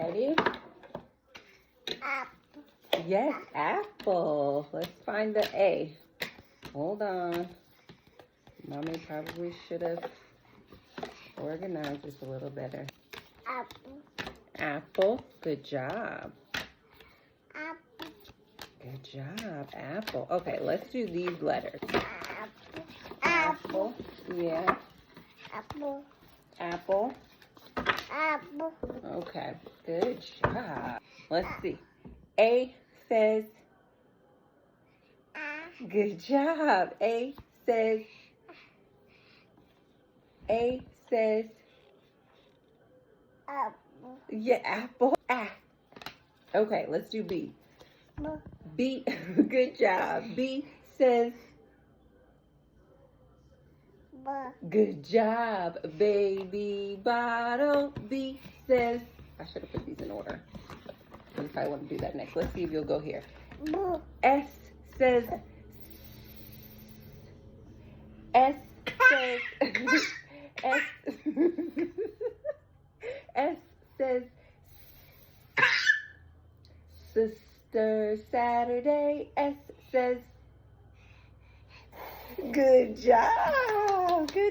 Ready? Apple. Yes, apple. Let's find the A. Hold on. Mommy probably should have organized this a little better. Apple. Apple. Good job. Apple. Good job. Apple. Okay, let's do these letters. Apple. Apple. Yeah. Apple. Apple. Apple. Okay. Good job. Let's see. A says. Good job. A says. A says. Apple. Yeah, apple. Ah. Okay, let's do B. B. Good job. B says. Good job. Baby bottle. B says. I should have put these in order. You probably want to do that next. Let's see if you'll go here. S says. S says. S. S says. Sister Saturday. S says. Good job. Good.